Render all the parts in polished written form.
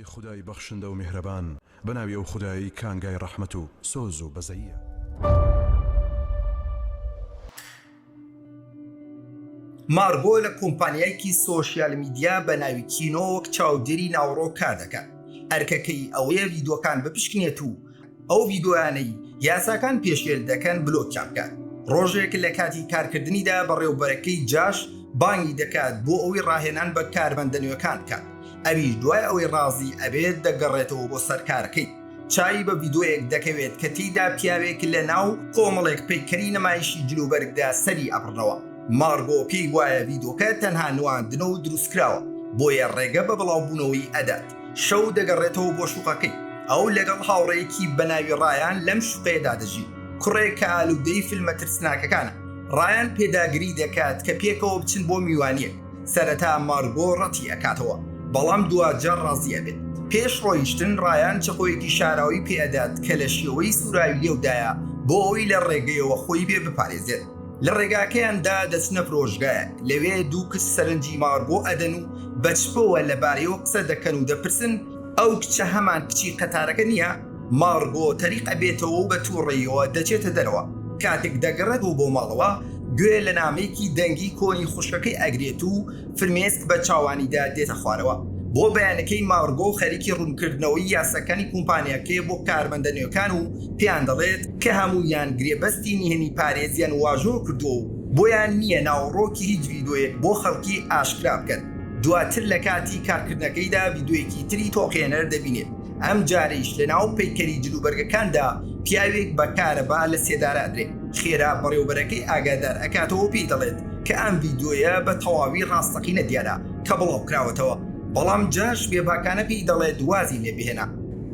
خدای بەخشندە و میهرەبان بەناوی ئەو خدایی کانگای ڕەحمەت و سۆز و بەزەییە. مارگۆ لە کۆمپانیایەکی سۆشیال میدیا بە ناوی کینۆوەک چاودێری ناوڕۆ کار دەکات. ئەرکەکەی ئەوەیە ڤیدۆکان بپشکنێت و ئەو ڤیدۆیانەی یاساکان پێشێل دەکەن بلۆکیان بکات. ڕۆژێک لە کاتی کارکردنیدا بەڕێوەبەرەکەی جاش بانگی دەکات بۆ ئەوەی ڕاهێنان بە کارمەندەنوێکان بکات. ئەویش دوای ئەوەی ڕازی ئەبێت دەگەڕێتەوە بۆ سەرکارەکەی. چای بە ڤیدۆیەک دەکەوێت کە تێیدا پیاوێک لە ناو کۆمەڵێک پەیکەری نەمایشی جلوبەرگدا سەری ئەبڕنەوە. مارگۆ پێی وایە ڤیدۆکە تەنها نواندنە و دروستکراوە بۆیە ڕێگە بە بڵاوبوونەوەی ئەدات. شەو دەگەڕێتەوە بۆ شوقەکەی. ئەو لەگەڵ هاوڕێیەکی بەناوی ڕایان لەم شوقەیەدا دەژی. کوڕێک کە ئالوودەی فیلمە ترسناکەکانە. ڕایان پێداگری دەکات کە پێکەوە بچن بۆ میوانیەک. سەرەتا مارگۆ ڕەتی ئەکاتەوە بەڵام دوجار ڕازی ئەبێت. پێش ڕۆیشتن ڕایان چقۆیەکی شاراوی پێدات کە لە شێوەی سوراوی لێودایە بۆ ئەوی لە ڕێگەیەوە خۆی بێ بپارێزێت. لە ڕێگاکەیاندا دەچنە فرۆژگایەک. لەوێ دوو کچ سەرنجی مارگۆ ئەدەن و بەچپەوە لەبارەیەوە قسە دەکەن و دەپرسن ئەو کچە هەمان کچی قەتارەکە نییە؟ مارگۆ تەریق ئەبێتەوە و بە تووڕێیەوە دەچێتە دەرەوە. کاتێک دەگەڕێتەوە بۆ ماڵەوە گوێ لە نامەیەکی دەنگی کۆنی خوشکەکەی ئەگرێت و فرمێسک بە چاوانیدا دێتە خوارەوە. بۆ بەیانەکەی مارگۆ خەریکی ڕوونکردنەوەی یاسەکانی کۆمپانیاکەی بۆ کارمەندە نوێکان و پێیان دەڵێت کە هەموویان گرێبەستی نهێنی پارێزیان واژۆ کردو و بۆیان نییە ناوڕۆکی هیچ ڤیدۆیەک بۆ خەڵکی ئاشکرا بکەن. دواتر لە کاتی کارکردنەکەیدا ڤیدۆیەکی تری تۆقێنەر دەبینێت. ئەم جارەیش لە ناو پەیکەری جلوبەرگەکاندا پیاوێک بە کارەبا لە سێدارادرێت. خێرا بەڕێوەبەرەکەی ئاگادار ئەکاتەوە پێی دەڵێت کە ئەم ڤیدۆیە بە تەواوی ڕاستەقینە دیارە کە بڵاو کراوەتەوە. بەڵام جاش بێباکانە پێی دەڵێت دوازی لێ بهێنا.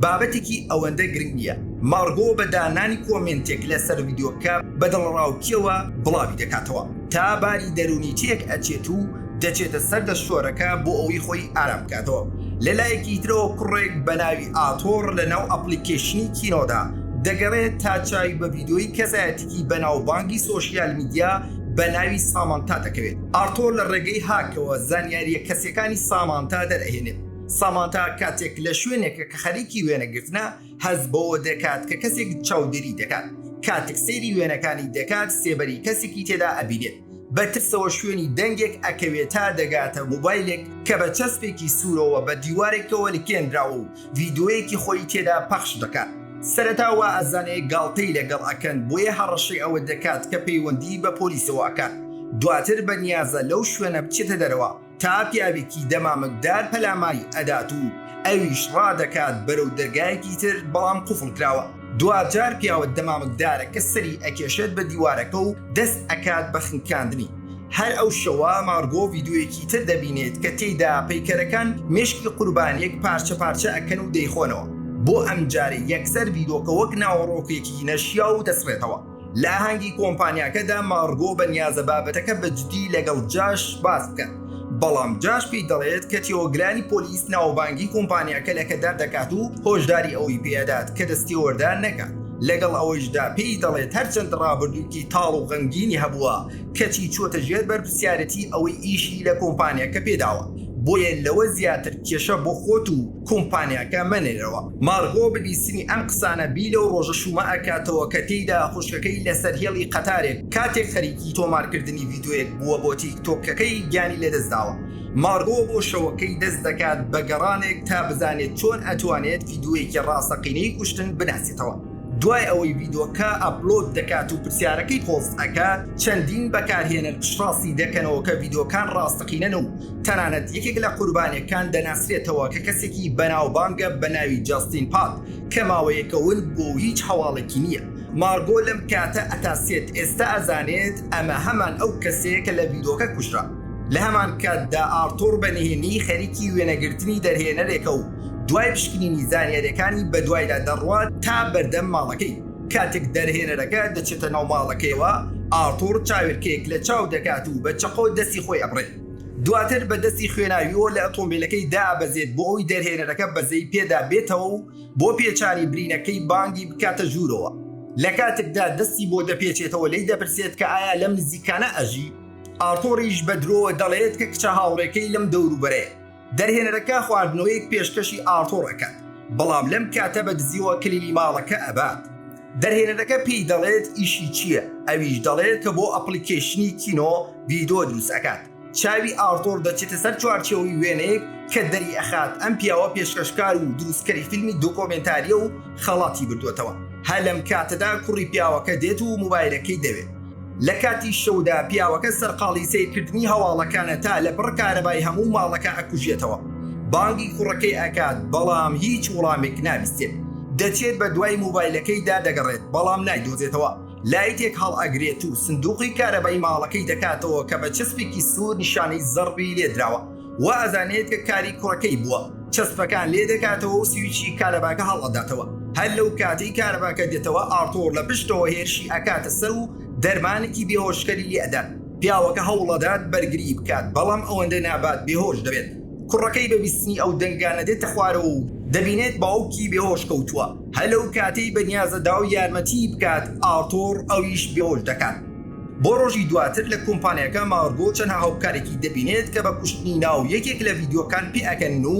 بابەتێکی ئەوەندە گرنگ نییە. مارگۆ بە دانانی کۆمنتێک لەسەر ڤیدۆکە بە دڵڕاوکیەوە بڵاوی دەکاتەوە تا باری دەرونی تێک ئەچێت و دەچێتە سەر دەشۆرەکە بۆ ئەوەی خۆی ئارام بکاتەوە. لەلایەکی ترەوە کوڕێک بە ناوی ئاتۆر لە ناو ئەپلیکیشنی کینۆدا دەگەڕێت تا چاوی بە ڤیدۆی کەسایەتێکی بەناوبانگی سۆشیال میدیا بە ناوی سامانتا دەکەوێت. ئارتۆر لە ڕێگەی هاکەوە زانیاریە کەسەکانی سامانتا دەرەهێنێت. سامانتا کاتێک لە شوێنێکە کە خەریکی وێنەگرتنە هەز بەوە دەکات کە کەسێک چاودێری دەکات. کاتێک سەیری وێنەکانی دەکات سێبەری کەسێکی تێدا ئەبینێت. بەترسەوە شوێنی دەنگێک ئەکەوێت تا دەگاتە موبایلێک کە بە چەسپێکی سوورەوە بە دیوارێکەوە لکێنراوە و ڤیدۆیەکی خۆی تێدا پەخش دەکات. سەرەتاوە ئەزانەیە گاڵتەی لەگەڵ ئەکەن بۆیە هەڕەشەی ئەوە دەکات کە پەیوەندی بە پۆلیسەوە ئەکات. دواتر بەنیازە لەو شوێنە بچێتە دەرەوە تا پیاوێکی دەمامکدار پەلاماری ئەدات و ئەویش ڕادەکات بەرەو دەرگایەکی تر بەڵام قوفڵ کراوە. دوجار پیاوە دەمامکدارە کە سەری ئەکێشێت بە دیوارەکە و دەست ئەکات بە خنکاندنی. هەر ئەو شەوە مارگۆ ڤیدۆیەکی تر دەبینێت کە تێیدا پەیکەرەکان مشکی قوربانیەک پارچە پارچە ئەکەن و دەیخۆنەوە. بۆ ئەم جارێ یەکسەر ڤیدۆکە وەک ناوەڕۆکێکی نەشیا و دەسڕێتەوە. لە ئاهەنگی کۆمپانیاکەدا مارگۆ بەنیازە بابەتەکە بەجددی لەگەڵ جاش باس بکەن. بەڵام جاش پێی دەڵێت کە تێوەگرانی پۆلیس ناوبانگی کۆمپانیاکە لەکەدار دەکات و هۆشداری ئەوەی پێدات کە دەستی وەردان نەکات. لەگەڵ ئەوەشدا پێی دەڵێت هەرچەند ڕابردووکی تاڵ و غەمگینی هەبووە کەچی چۆتە ژێر بەرپرسیارەتی ئەوەی ئیشی لە کۆمپانیاکە پێداوە. بۆیە لەوە زیاتر کێشە بۆ خۆت و کۆمپانیاکە مەنێرەوە. مارگۆ ببیستنی ئەم قسانە بی لەو ڕۆژە شومە ئەکاتەوە کە تێیدا خوشکەکەی لەسەر هێڵی قەتارێک کاتێک خەریکی تۆمارکردنی ڤیدۆیەک بووە بۆ تیکتۆکەکەی گیانی لێدەستداوە. مارگۆ بۆ شەوەکەی دەست دەکات بە گەڕانێک تا بزانێت چۆن ئەتوانێت ڤیدۆیەکی ڕاستەقینەی کوشتن بناسیێتەوە. دوای ئەوەی ڤیدۆکە ئەپلۆد دەکات و پرسیارەکەی پۆست ئەکات چەندین بەکارهێنەر پشتڕاستی دەکەنەوە کە ڤیدۆکان ڕاستەقینەن و تەنانەت یەکێک لە قوربانیەکان دەناسرێتەوە کە کەسێکی بەناوبانگە بە ناوی جاستین پات کە ماوەیەکەون بۆ هیچ هەواڵێکی نییە. مارگۆ لەم کاتە ئەتاسێت ئێستا ئەزانێت ئەمە هەمان ئەو کەسەیە کە لە ڤیدۆکە کوژرا. لە هەمان کاتدا ئارتۆر بە نهێنی خەریکی وێنەگرتنی دەرهێنەرێکە و دوای پشکنینی زانیاریەکانی بە دوایدا دەڕوات تا بەردەم ماڵەکەی. کاتێک دەرهێنەرەکە دەچێتە ناو ماڵەکەیەوە ئارتۆر چاوێرکەیەک لە چاو دەکات و بە چەقۆ دەستی خۆی ئەبڕێت. دواتر بە دەستی خوێناویەوە لە ئۆتۆمبیلەکەی دابەزێت بۆ ئەوی دەرهێنەرەکە بەزەی پێدا بێتەوە و بۆ پێچانی برینەکەی بانگی بکاتە ژوورەوە. لە کاتێکدا دەستی بۆ دەپێچێتەوە لی دەپرسێت کە ئایا لەم نزیکانە ئەژی. ئارتۆریش بە درۆوە دەڵێت کە کچە هاوڕێکەی لەم دەوروبەرەیە. دەرهێنەرەکە خواردنەوەیەک پێشکەشی ئارتۆر ئەکات، بەڵام لەم کاتە بە دزیەوە کلیلی ماڵەکە ئەبات. دەرهێنەرەکە پێی دەڵێت ئیشی چییە؟ ئەویش دەڵێت کە بۆ ئەپلیکیشنی کینۆ ڤیدیۆ دروست ئەکات. چاوی ئارتۆر دەچێتە سەر چوارچێوەی وێنەیەک کە دەری ئەخات ئەم پیاوە پێشکەشکار و دروستکەری فیلمی دۆکۆمنتاریە و خەڵاتی بردوێتەوە. هەر لەم کاتەدا کوڕی پیاوەکە دێت و موبایلەکەی دەوێت. لە کاتی شەودا پیاوەکە سەرقاڵی سیرکردنی هەواڵەکانە تا لە بڕ کارەبای هەموو ماڵەکە ئەکوژێتەوە. بانگی کوڕەکەی ئەکات بەڵام هیچ وەڵامێک نابیستێت. دەچێت بە دوای موبایلەکەیدا دەگەڕێت بەڵام نایدۆزێتەوە. لایتێک هەڵ ئەگرێت و سندوقی کارەبای ماڵەکەی دەکاتەوە کە بە چەسپێکی سوور نیشانەی زەڕبی لێدراوە. و ئەزانێت کە کاری کوڕەکەی بووە. چەسپەکان لێ دەکاتەوە و سویچی کارەباکە هەڵ ئەداتەوە. هەر لەو کاتەی کارەباکە دێتەوە ئارتۆر لە پشتەوە هێرشی ئەکاتە سەر و دەرمانێکی بێهۆشکەری لێ ئەدات. پیاوەکە هەوڵەدات بەرگری بکات بەڵام ئەوەندە نابات بێهۆش دەبێت. کوڕەکەی بە بیستنی ئەو دەنگانە دێتە خوارەوە و دەبینێت باوکی بێهۆش کەوتووە. هەلو کاتەی بەنیازەدا و یارمەتی بکات ئارتۆر ئەویش بێهۆش دەکات. بۆ ڕۆژی دواتر لە کۆمپانیەکە مارگۆ چەند هاوکارێکی دەبینێت کە بە کوشتنی ناو یەکێک لە ڤیدیۆکان پێ ئەکەن و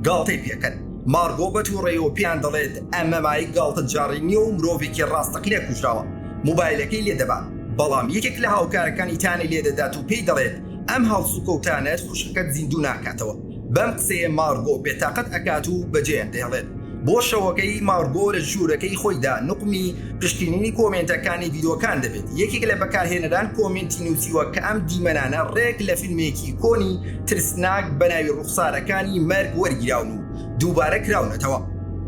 گاڵتەی پێکەن. مارگۆ بە تووڕێەوە پیان دەڵێت ئەمە مای گاڵتە جاڕی نییە و مرۆڤێکی ڕاستەقینە کوژراوە. موبایلەکەی لێ دەبات بەڵام یەکێک لە هاوکارەکانی تانی لێ دەدات و پێی دەڵێت ئەم هەڵسوکەوتانت خوشکەکەت زیندوو ناکاتەوە. بەم قسەیە مارگۆ بێتاقەت ئەکات و بەجێیان دەهێڵێت. بۆ شەوەکەی مارگۆ لە ژوورەکەی خۆیدا نقمی پشتینی کۆمنتەکانی ڤیدیۆکان دەبێت. یەکێک لە بەکارهێنەران کۆمنتی نووسیوە کە ئەم دیمەنانە ڕێک لە فیلمێکی کۆنی ترسناک بەناوی ڕوخسارەکانی مەرگ وەرگیراون و دووبارە کراونەتەوە.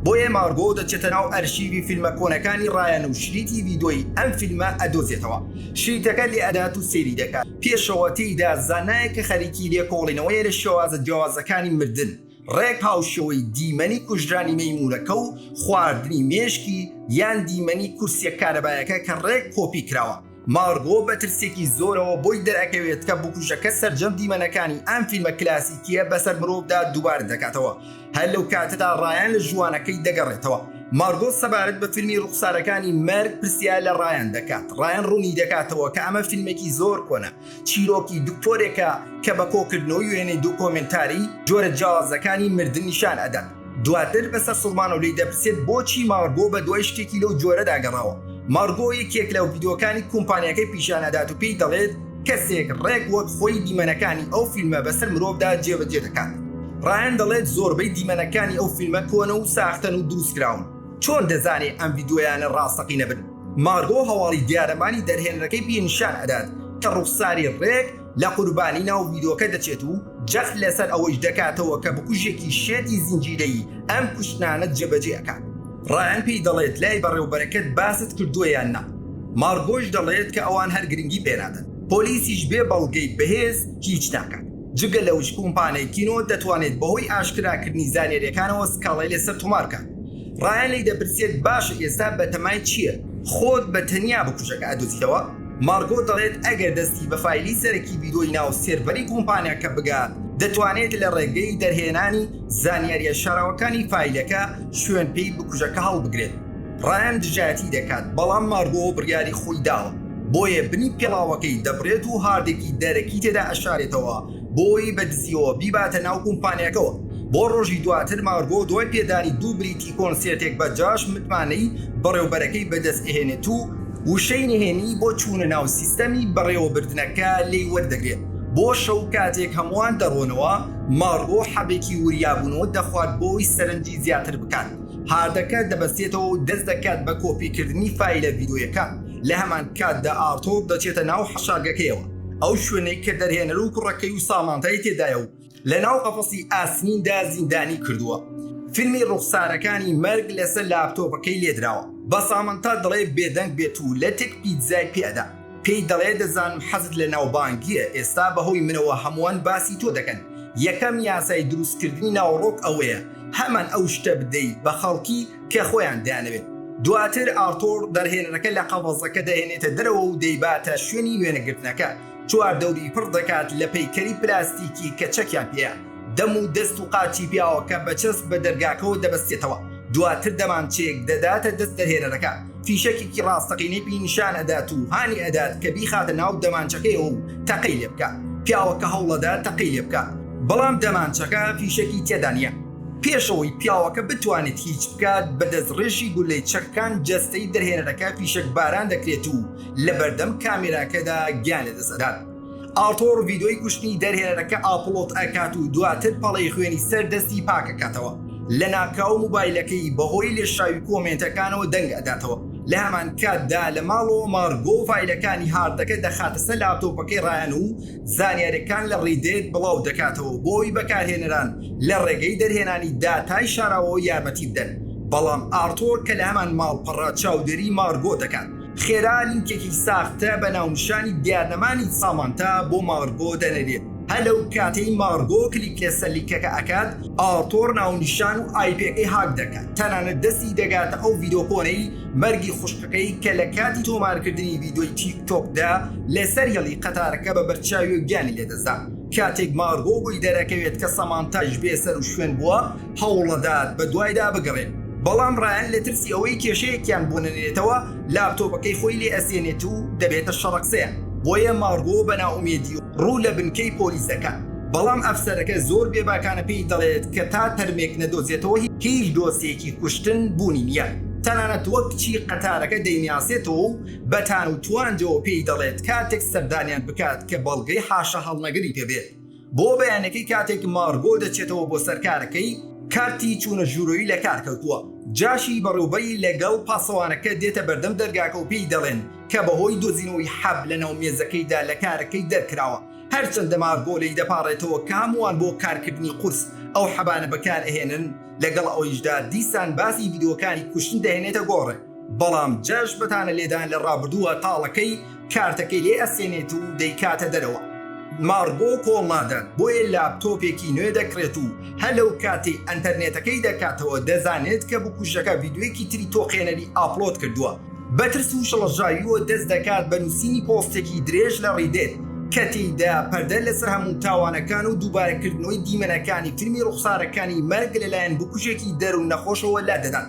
بۆیە مارگۆ دەچێتە ناو ئەرشیوی فیلمە کۆنەکانی ڕایان و شریتی ڤیدیۆی ئەم فیلمە ئەدۆزێتەوە. شریتەکە لێ ئەدات و سێری دەکات. پێشەوە تێیدا زانایەکە خەریکی لێکۆڵینەوەی لە شێوازە جیاوازەکانی مردن، ڕێک هاوشەوەی دیمەنی کوژرانی مەیمونەکە و خواردنی مێشکی یان دیمەنی کورسیە کارەبایەکە کە ڕێک کۆپی کراوە. مارگۆ بە ترسێکی زۆرەوە بۆی دەرەکەوێت کە بکوژەکە سەرجەم دیمەنەکانی ئەم فیلمە کلاسیکیە بەسەر مرۆڤدا دووبارە دەکاتەوە. هەر لەو کاتەدا ڕایان لە ژوانەکەی دەگەڕێتەوە. مارگۆ سەبارەت بە فیلمی ڕوخسارەکانی مەرگ پرسیار لە ڕایان دەکات. ڕایان ڕوونی دەکاتەوە کە ئەمە فیلمێکی زۆر کۆنە، چیرۆکی دکتۆرێکە کە بە کۆکردنەوەی وێنەی دۆکۆمنتاری جۆرە جیاوازەکانی مردن نیشان ئەدات. دواتر بەسەر سڵمانەوە لێی دەپرسێت بۆچی مارگۆ بە دوای شتێکی لەو جۆرە داگەڕاوە. مارگۆ یەکێک لەو ڤیدیۆکانی کۆمپانیەکەی پیشانەدات و پێی دەڵێت کەسێک ڕێک وەک خۆی دیمەنەکانی ئەو فیلمە بەسەر مرۆڤدا جێبەجێ دەکات. ڕایان دەڵێت زۆربەی دیمەنەکانی ئەو فیلمە کۆنە و ساختن و دروستکراون. چۆن دەزانێت ئەم ڤیدیۆیانە ڕاستەقینە بن؟ مارگۆ هەواڵی دیارەمانی دەرهێنەرەکەی پێنیشان ئەدات کە ڕوخساری ڕێک لە قوربانی ناو ڤیدیۆکە دەچێت و جەخت لەسەر ئەوەش دەکاتەوە کە بکوژێکی شێتی زنجیرەیی ئەم کوشتانە جێبەجێ ئەکات. ڕایان پێی دەڵێت لای بەڕێوەبەرەکەت باست کردووەیان نا. مارگۆش دەڵێت کە ئەوان هەر گرنگی پێنادەن. پۆلیسیش بێ بەڵگەی بەهێز هیچ ناکات. جگە لەوش کۆمپانیای کینۆ دەتوانێت بەهۆی ئاشکراکردنی زانێریەکانەوە سکاڵای لەسەر تۆمارکات. ڕایان لی دەپرسێت باشە ئێستا بەتەمای چییە؟ خۆت بە تەنیا بکوژەکە ئەدۆزیتەوە؟ مارگۆ دەڵێت ئەگەر دەستی بە فایلی سەرەکی ڤیدیۆی ناو سێرڤەری کۆمپانیاکە بگات دەتوانێت لە ڕێگەی دەرهێنانی زانیاریە شاراوەکانی فایلەکە شوێن پێی بکوژەکە هەڵبگرێت. ڕایان دژایەتی دەکات بەڵام مارگۆ بڕیاری خۆی داوە. بۆیە بنی پێڵاوەکەی دەبرێت و هاردێکی دەرەکی تێدا ئەشارێتەوە بۆی بەدزیەوە بیباتە ناو کۆمپانیەکەەوە. بۆ ڕۆژی دواتر مارگۆ دوای پێدانی دوو بریتی کۆنسێرتێک بە جاش متمانەی بەڕێوەبەرەکەی بەدەست ئەهێنێت و وشەی نهێنی بۆ چوونە ناو سیستەمی بەڕێوەبردنەکە لێی وەردەگرێت. بۆ شەو کاتێک هەمووان دەڕۆنەوە مارگۆ حەبێکی وریابوونەوە دەخوات بۆی سەرنجی زیاتر بکات. هاردەکە دەبەستێتەوە و دەست دەکات بە کۆپیکردنی فایلە ڤیدیۆیەکان. لە هەمان کاتدا ئارتۆر دەچێتە ناو حەشاگەکەیەوە، ئەو شوێنەی کە دەرهێنەر و کوڕەکەی و سامانتای تێدایە و لە ناو قەفەسی ئاسنیندا زیندانی کردووە. فیلمی ڕوخسارەکانی مەرگ لەسەر لاپتۆپەکەی لێدراوە. بە سامانتا دەڵێ بێدەنگ بێت و لە تێک پیتزای پێدا. پێی دەڵێ دەزانم حەزت لە ناوبانگیە، ئێستا بەهۆی منەوە هەمووان باسی تۆ دەکەن. یەکەم یاسای دروستکردنی ناوڕۆک ئەوەیە هەمان ئەو شتە بدەیت بە خەڵکی کە خۆیان دانەوێت. دواتر ئارتۆر دەرهێنەرەکە لە قەفەسەکە دەهێنێتە دەرەوە و دەیباتە شوێنی وێنەگرتنەکە. چواردەوری پڕ دەکات لە پەیکەری پلاستیکی کە چەکیان پێیە. دەم و دەست و قاچی پیاوە کە بەچەسب بە دەرگاکەەوە دەبەستێتەوە. دواتر دەمانچێک دەداتە دەست دەرهێنەرەکە. فیشەکێکی ڕاستەقینەی پێی نیشان ئەدات و هانی ئەدات کە بیخاتە ناو دەمانچەکەیەوە و تەقەی لێ بکات. پیاوەکە هەوڵەدا تەقەی لێ بکات. بەڵام دەمانچەکە فیشێکی تێدا نییە. پێشەوەی پیاوەکە بتوانێت هیچ بکات بەدەستڕێژی گولەی چەکەکان جەستەی دەرهێنەرەکە فیشک باران دەکرێت و لە بەردەم کامێراکەدا گیان لەدەسەدات. ئارتۆر ڤیدۆی کوشتنی دەرهێنەرەکە ئاپلۆت ئەکات و دواتر پەڵەی خوێنی سەر دەستی پاکەکاتەوە. لە ناکاو موبایلەکەی بەهۆی لێشاوی کۆمنتەکانەوە دەنگ ئەداتەوە. لە هەمان کاتدا لە ماڵەوە مارگۆ فایلەکانی هاردەکە دەخاتە سەر لاپتۆپەکەی ڕایان و زانیاریەکان لە ڕێدێت بڵاو دەکاتەوە بۆی بەکارهێنەران لە ڕێگەی دەرهێنانی داتای شاراوەوە یارمەتی بدەن. بەڵام ئارتۆر کە لە هەمان ماڵپەڕە چاودێری مارگۆ دەکات. خێرا لینکێکی ساختە بە ناونشانی دیارنەمانی سامانتا بۆ مارگۆ دەنەرێت. هەلەو کاتەی مارگۆ کلیک لەسەر لیکەکە ئەکات، ئارتۆر ناونیشان و ئایپەکەی هاک دەکات. تەنانەت دەستی دەگاتە ئەو ڤیدۆکۆنەی مەرگی خوشکەکەی کە لە کاتی تۆمارکردنی ڤیدۆی تیکتۆکدا لەسەر یەڵی قەتارەکە بە بەرچاوی و گیانی لێدەستا. کاتێک مارگۆ بووی دەرەکەوێت کە سەمانتاژ بێسەر و شوێن بووە هەوڵەدات بە دوایدا بگەڕێت. بەڵام ڕایان لە ترسی ئەوەی کێشەیەکیان بۆ نەنێتەوە لاپتۆپەکەی خۆی لێ ئەسێنێت و دەبێتە شەڕەقسەیە. بۆیە مارگۆ بە ناومێدی و ڕوو لە بنکەی پۆلیسەکە. بەڵام ئەفسەرەکە زۆر بێباکانە پێی دەڵێت کە تا تەرمێک نەدۆزێتەوە هیچ دۆسیەکی کوشتن بوونی نییە. تەنانەت وەک چی قەتارەکە دەیناسێتەوە و بەتان و توانجەوە پێی دەڵێت کاتێک سەردانیان بکات کە بەڵگەی حاشە هەڵنەگری پێبێت. بۆ بەیانەکەی کاتێک مارگۆ دەچێتەوە بۆ سەرکارەکەی کارتی چوونە ژوورۆیی لە کار کەوتووە. جاشی بەڕووبەی لەگەڵ پاسەوانەکە دێتە بەردەم دەرگاکە و پێی دەڵێن کە بەهۆی دۆزینەوەی حەب لە ناو مێزەکەیدا لە کارەکەی دەرکراوە. هەرچەندە مارگۆ لەی دەپاڕێتەوە کاموان بۆ کارکردنی قورس ئەو حەبانە بەکار ئەهێنن، لەگەڵ ئەوەیشدا دیسان باسی ڤیدۆکانی کوشتن دەهێنێتە گۆڕێ. بەڵام جەش بەتانە لێدان لە ڕابردووە تاڵەکەی کارتەکەی لێ ئەسێنێت و دەیکاتە دەرەوە. مارگۆ کۆڵ نادات، بۆیە لاپتۆپێکی نوێ دەکرێت و هەلەو کاتی ئەنتەرنێتەکەی دەکاتەوە دەزانێت کە بکوژەکە ڤیدۆیەکی تری تۆقێنەری ئاپلۆد کردووە. بەترس و شڵەژاویەوە دەست دەکات بە نووسینی پۆستێکی درێژ لە ڕێدێت کە تێیدا پەردە لەسەر هەموو تاوانەکان و دووبارەکردنەوەی دیمەنەکانی فیلمی ڕوخسارەکانی مەرگ لەلایەن بکوژێکی دەرون نەخۆشەوە لا دەدات.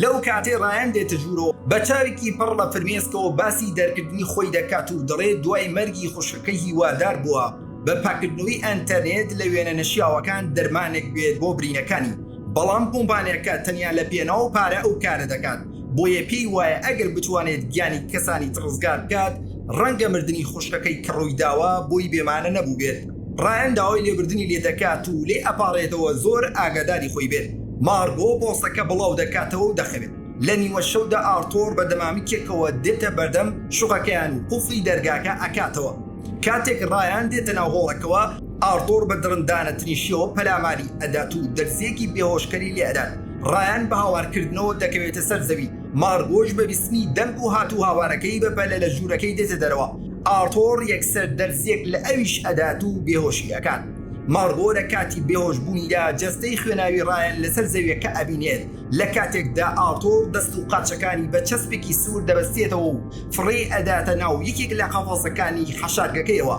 لەو کاتێ ڕایان دێتە ژوورەوە بە چاوێکی پڕ لە فرمێسکەوە باسی دەرکردنی خۆی دەکات و دەڵێت دوای مەرگی خوشکەکەی هیوادار بووە بە پاکردنەوەی ئەنتەرنێت لە وێنە نەشیاوەکان دەرمانێک بێت بۆ برینەکانی. بەڵام کۆمپانیەکە تەنیا لە پێناو پارە ئەو کارە دەکات، بۆیە پێی وایە ئەگەر بتوانێت گیانی کەسانی تڕزگار بکات ڕەنگە مردنی خوشکەکەی کە ڕووی داوە بۆی بێمانە نەبوو بێت. ڕایان داوای لێبردنی لێ دەکات و لێ ئەپاڕێتەوە زۆر ئاگاداری خۆی بێت. مارگۆ پۆستەکە بڵاو دەکاتەوە و دەخەوێت. لە نیوە شەودا ئارتۆر بە دەمامیکێکەوە دێتە بەردەم شوقەکەیان و قوفڵی دەرگاکە ئەکاتەوە. کاتێک ڕایان دێتە ناو هۆڵەکەوە ئارتۆر بە درندانە تریشیەوە پەلاماری ئەدات و دەرزیەکی بێهۆشکەری لێ ئەدات. ڕایان بە هاوارکردنەوە دەکەوێتە سەر زەوی. مارگۆش بە بیسمی دەنگ و هاتوو هاوارەکەی بەپەلە لە ژوورەکەی دێتە دەرەوە. ئارتۆر یەکسەر دەرزیەک لە ئەویش ئەدات و بێهۆشیەکان. مارگۆ لە کاتی بێهۆشبوونیدا جەستەی خوێناوی ڕایان لەسەر زەویەکە ئەبینێت. لە کاتێکدا ئارتۆر دەست و قاچەکانی بە چەسپێکی سوور دەبەستێتەوە و فڕێ ئەداتە ناو یەکێک لە قەفەسەکانی حەشارگەکەیەوە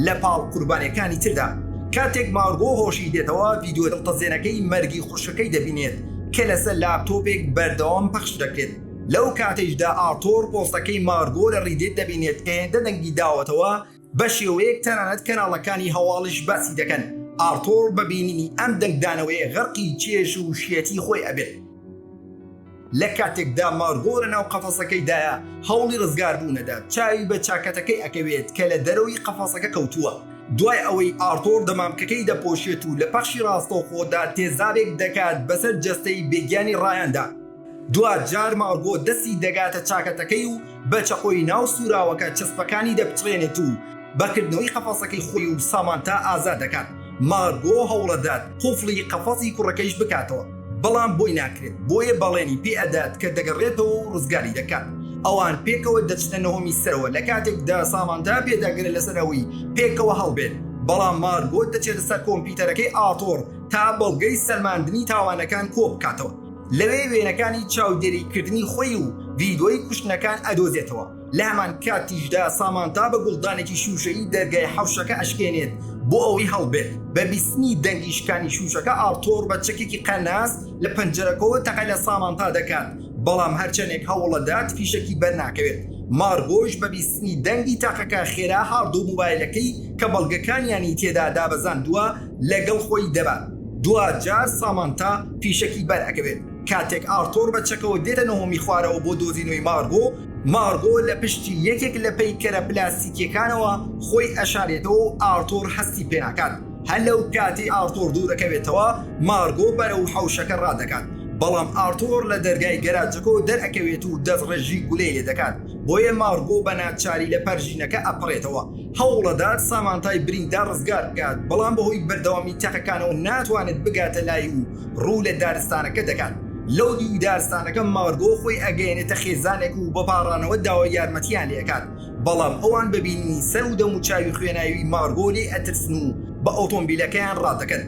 لە پاڵ قوربانیەکانی تردا. کاتێک مارگۆ هۆشی دێتەوە ڤیدۆ دڵتەزێنەکەی مەرگی خوشکەکەی دەبینێت کە لەسەر لاپتۆپێک بەردەوام پەخش دەکرێت. لەو کاتێشدا ئارتۆر پۆستەکەی مارگۆ لە ڕیدێت دەبینێت کە هێندە دەنگی داوەتەوە بە شێوەیەک تەنانەت کەناڵەکانی هەواڵش باسی دەکەن. ئارتۆر بەبینینی ئەم دەنگدانەوەی غەرقی چێش و شێتی خۆی ئەبێت. لە کاتێکدا مارگۆ لە ناو قەفەسەکەیدایە هەوڵی ڕزگاربوونەدا چاوی بە چاکەتەکەی ئەکەوێت کە لە دەرەوەی قەفەسەکە کەوتووە. دوای ئەوەی ئارتۆر دەمامکەکەی دەپۆشێت و لە پەخشی ڕاستەوخۆدا تێزابێک دەکات بەسەر جەستەی بێگیانی ڕایاندا. دوجار مارگۆ دەستی دەگاتە چاکەتەکەی و بە چەقۆی ناو سوراوەکە چەسپەکانی دەپچڕێنێت و بەکردنەوەی قەفەسەکەی خۆی و سامانتا ئازاد دەکات. مارگۆ هەوڵەدات قوفڵی قەفەسی کوڕەکەیش بکاتەوە، بەڵام بۆی ناکرێت. بۆیە بەڵێنی پێ ئەدات کە دەگەڕێتەوە و ڕزگاری دەکات. ئەوان پێکەوە دەچنە نەهۆمی سەرەوە. لە کاتێکدا سامانتا پێداگرێت لەسەرەوەی پێکەوە هەڵبێت، بەڵام مارگۆ دەچێتە سەر کۆمپیوتەرەکەی ئارتۆر تا بەڵگەی سەلماندنی تاوانەکان کۆ بکاتەوە. لەوێ وێنەکانی چاودێریکردنی خۆی و ڤیدۆی کوشتنەکان ئەدۆزێتەوە. لە هەمان کاتیشدا سامانتا بە گوڵدانێکی شوشەیی دەرگای حەوشەکە ئەشکێنێت بۆ ئەوەی هەڵبێت. بە بیسمی دەنگیشکانی شوشەکە ئارتۆر بە چەکێکی قەناس لە پەنجەرەکەەوە تەقە لە سامانتا دەکات، بەڵام هەرچەندێک هەوڵەدات فیشەکی بەرناکەوێت. مارگۆش بە بیستنی دەنگی تاقەکە خێرا هاردوو موبایلەکەی کە بەڵگەکانیانی تێدا دابەزاندووە لەگەڵ خۆی دەبات. دوجار سامانتا پیشەکی بەرئەکەوێت. کاتێک ئارتۆر بە چەکەوە دێتە نەهۆمی خوارەوە بۆ دۆزینەوەی مارگۆ لە پشتی یەکێک لە پەیکەرە پلاستیکیەکانەوە خۆی ئەشارێتەوە و ئارتۆر هەستی پێناکات. هەر لەو کاتی ئارتۆر دوو دەکەوێتەوە مارگۆ بەرەو حەوشەکە ڕادەکات. بەڵام ئارتۆر لە دەرگای گەراجەکەەوە دەرئەکەوێت و دەستڕێژی گولەی لێ دەکات. بۆیە مارگۆ بە ناچاری لە پەرژینەکە ئەپڕێتەوە. هەوڵەدار سامانتای بریندا ڕزگار بکات، بەڵام بەهۆی بەردەوامی تاقەکانەوە ناتوانێت بگاتە لای و ڕوو لە دارستانەکە دەکات. لەو دیو دارستانەکە مارگۆ خۆی ئەگەێنێتە خێزانێک و بەپاڕانەوە داوای یارمەتیان لێکات. بەڵام ئەوان ببینی سەر و دەم و چاوی خوێناوی مارگۆ لێ ئەترسن و بە ئۆتۆمبیلەکەیان ڕادەکەن.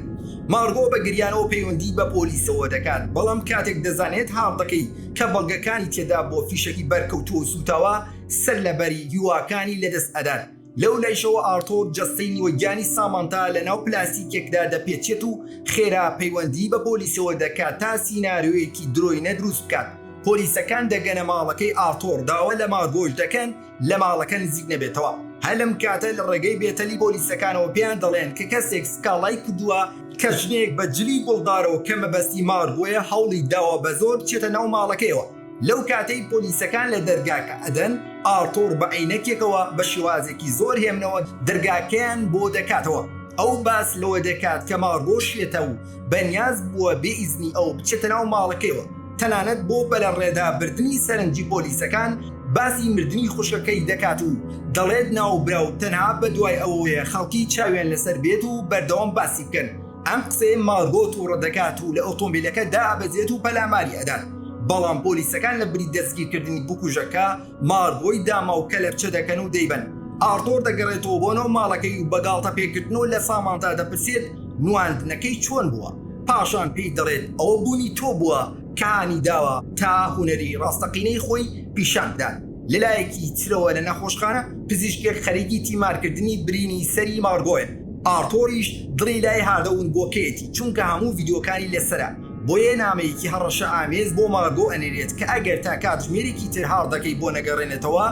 مارگۆ بە گریانەوە پەیوەندی بە پۆلیسەوە دەکات، بەڵام کاتێک دەزانێت هاڕدەکەی کە بەڵگەکانی تێدا بۆ فیشەکی بەرکەوتووە سوتاوە سەر لەبەری هیواکانی لەدەست ئەدات. لەو لایشەوە ئارتۆر جەستەی نیوەگیانی سامانتا لە ناو پلاستیکێکدا دەپێچێت و خێرا پەیوەندی بە پۆلیسەوە دەکات تا سیناریۆیەکی درۆینە دروست بکات. پۆلیسەکان دەگەنە ماڵەکەی ئارتۆر، داوا لە مارگۆش دەکەن لە ماڵەکە نزیک نەبێتەوە. هەلم کاتە لە ڕێگەی بێتەلی پۆلیسەکانەوە پێیان دەڵێن کە کەسێک سکاڵای کردووە کە ژنێک بە جلی گوڵدارەوە کە مەبەستی مارگۆیە هەوڵی داوە بە زۆر بچێتە ناو ماڵەکەیەوە. لەو کاتەی پۆلیسەکان لە دەرگاکە ئەدەن، ئارتۆر بە عینەکێکەوە بە شێوازێکی زۆر هێمنەوە دەرگاکەیان بۆ دەکاتەوە. ئەو باس لەوە دەکات کە مارگۆ شێتە و بەنیاز بووە بێ ئیزنی ئەو بچێتە ناو ماڵەکەیەوە. تەنانەت بۆ بەلە ڕێدابردنی سەرنجی پۆلیسەکان باسی مردنی خوشەکەی دەکات و دەڵێت ناوبراو تەنها بە دوای ئەوەیە خەڵکی چاویان لەسەر بێت و بەردەوام باسی بکەن. ئەم قسەی مارگۆ تووڕە دەکات و لە ئۆتۆمبیلەکە دابەزێت و پەلاماری ئەدات. بەڵام پۆلیسەکان لە بری دەستگیرکردنی بکوژەکە مارگۆی داما و کەلەپچە دەکەن و دەیبن. ئارتۆر دەگەڕێتەوە بۆ نەو ماڵەکەی و بەگاڵتە پێکردنەوە لە سامانتا دەپرسێت نواندنەکەی چۆن بووە. پاشان پێی دەڵێت ئەوە بوونی تۆ بووە کانی داوە تا هوەری ڕاستەقینەی خۆی پیشان بدات. لەلایەکی ترەوە لە نەخۆشخانە پزیشکێک خەریکی تیمارکردنی برینی سەری مارگۆیە. ئارتۆریش دڵی لای هاردەون بۆکەیەتی چونکە هەموو ڤیدیۆکانی لەسرە. بۆیە نامەیەکی هەڕەشە ئامێز بۆ مارگۆ ئەنێرێت کە ئەگەر تا کاتژمێرێکی تر هاردەکەی بۆ نەگەڕێنێتەوە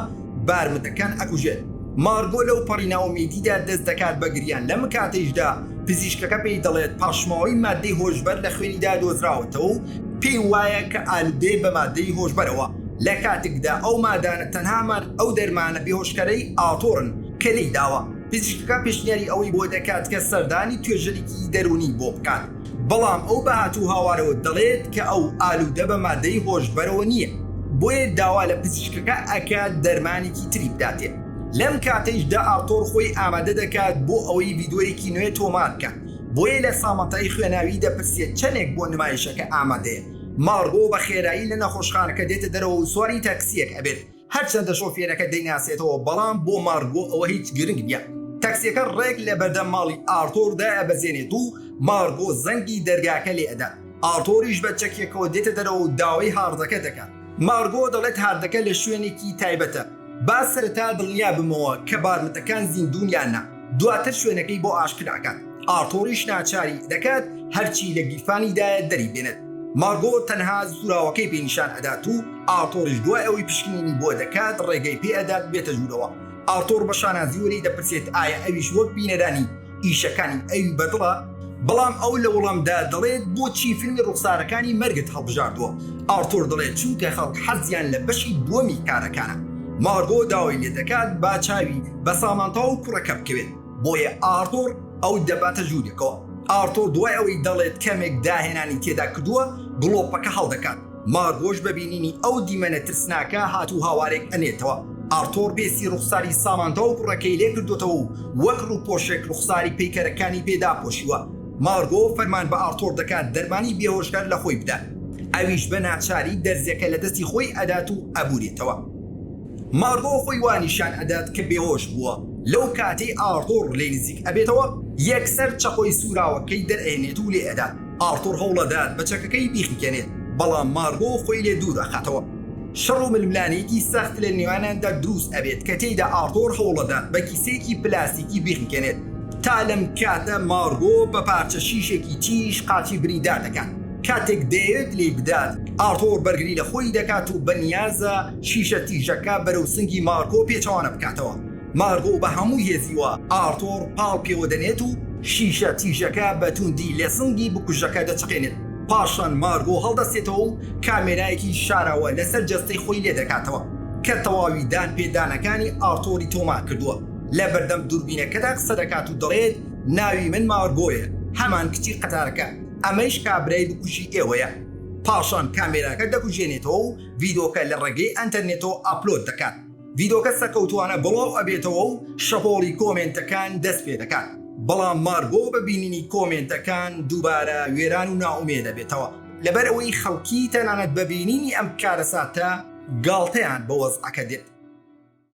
بارمدەکان ئەکوژێت. مارگۆ لەو پەڕیناومێدیدا دەست دەکات بە گریان. لەم کاتێشدا پزیشکەکە پێی دەڵێت پاشماوەی مادەی هۆشبەر لە خوێنیدا دۆزراوەتەوە و پێی وایە کە ئالودەی بە مادەی هۆشبەرەوە. لە کاتێکدا ئەو مادانە تەنها ئەو دەرمانە بێهۆشکەرەی ئاتۆرن کە لێی داوە. پزیشکەکە پێشنیاری ئەوەی بۆ دەکات کە سەردانی توێژەرێکی دەرونی بۆ بکات. بەڵام ئەو بەهاتوو هاوارەوە دەڵێت کە ئەو ئالودە بە مادەی هۆشبەرەوە نییە. بۆیە داوا لە پزیشکەکە ئەکات دەرمانێکی تری بداتێت. لەم کاتەیشدا ئارتۆر خۆی ئامادە دەکات بۆ ئەوەی ڤیدۆیەکی نوێ تۆمار بکات. بۆیە لە سامانتای خوێناوی دەپرسێت چەندێک بۆ نمایشەکە ئامادەیە. مارگۆ بە خێرایی لە نەخۆشخانەکە دێتە دەرەوە و سواری تاکسیەک ئەبێت. هەرچەندە شۆفێرەکە دەیناسێتەوە، بەڵام بۆ مارگۆ ئەوە هیچ گرنگ نییە. تاکسیەکە ڕێک لە بەردەم ماڵی ئارتۆردا ئەبەزێنێت و مارگۆ زەنگی دەرگاکە لێ ئەدا. ئارتۆریش بە چەکێکەوە دێتە دەرەوە و داوای هاردەکە دەکات. مارگۆ دەڵێت هاردەکە لە شوێنێکی تایبەتە. با سەرەتا دڵنیا بمەوە کە بارمتەکان زیندوونیان نا، دواتر شوێنەکەی بۆ ئاشکراکات. ئارتۆریش ناچاری دەکات هەرچی لە گیرفانیدایە دەری بێنێت. مارگۆ تەنها سوراوەکەی پێنیشان ئەدات و ئارتۆریش دوای ئەوەی پشکنینی بۆ دەکات ڕێگەی پێ ئەدات بێتە ژوورەوە. ئارتۆر بە شانازیوەری دەپرسێت ئایا ئەویش وەک بینەرانی ئیشەکانی ئەوی بەدڵە، بەڵام ئەو لە وەڵامدا دەڵێت بۆچی فیلمی ڕوخسارەکانی مەرگت هەڵبژاردووە. ئارتۆر دەڵێت چونکە خەڵک حەزیان لە بەشی دووەمی کارەکانە. مارگۆ داوای لێ دەکات با چاوی بە سامانتا و کوڕەکە بکەوێت. بۆیە ئارتۆر ئەو دەباتە ژوورێکەوە. ئارتۆر دوای ئەوەی دەڵێت کەمێک داهێنانی تێدا کردووە گڵۆپەکە هەڵدەکات. مارگۆش بەبینینی ئەو دیمەنە ترسناکە هاتوو هاوارێک ئەنێتەوە. ئارتۆر پێسی ڕوخساری سامانتا و کوڕەکەی لێ کردوتەوە و وەک ڕووپۆشێک ڕوخساری پەیکەرەکانی پێدا پۆشیوە. مارگۆ فەرمان بە ئارتۆر دەکات دەرمانی بێهۆشکار لە خۆی بدات. ئەویش بە ناچاری دەرزەکە لە دەستی خۆی ئەدات و ئەبورێتەوە. مارگۆ خۆی وانیشان ئەدات کە بێهۆش بووە. لەو کاتەی ئارتۆر لێ نزیک ئەبێتەوە یەکسەر چەقۆی سوراوەکەی دەرئێنێت و لێ ئەدات. ئارتۆر هەوڵەدات بە چەکەکەی بیخیکەنێت، بەڵام مارگۆ خۆی لێ دوور دەخاتەوە. شەڕ و ململانێکی سەخت لە نێوانیاندا دروست ئەبێت کە تێیدا ئارتۆر هەوڵەدات بە کیسێکی پلاستیکی بیخیکەنێت. تا لەم کاتە مارگۆ بە پارچە شیشێکی تیش قاچی بریندار دەکات. کاتێک دەیەوێت لێ بدات ئارتۆر بەرگری لە خۆی دەکات و بەنیازە شیشە تیژەکە بەرەو سنگی مارگۆ پێچەوانە بکاتەوە. مارگۆ بە هەموو هێزیوە ئارتۆر پاڵ پێوە دەنێت و شیشە تیژەکە بە توندی لە سنگی بکوژەکە دەچقێنێت. پاشان مارگۆ هەڵدەستێتەوە و کامێرایەکی شارەوە لەسەر جەستەی خۆی لێ دەکاتەوە کە تەواوی دان پێدانەکانی ئارتۆری تۆمار کردووە. لە بەردەم دووربینەکەدا قسە دەکات و دەڵێت ناوی من مارگۆیە، هەمان کچی قەتارەکە، ئەمەش کابرای بکوژی ئێوەیە. پاشان کامێراکە دەکوژێنێتەوە و ڤیدۆکە لە ڕێگەی ئەنتەرنێتەوە ئاپلۆد دەکات. ڤیدۆکە سەکەوتوانە بڵاو ئەبێتەوە و شەپۆڵی کۆمێنتەکان دەست پێ دەکات. بەڵام مارگۆ بە بینینی کۆمێنتەکان دووبارە وێران و ناومێ دەبێتەوە لەبەر ئەوەی خەڵکی تەنانەت بە بینینی ئەم کارەساتە گاڵتەیان بە وەزعەکە دێت.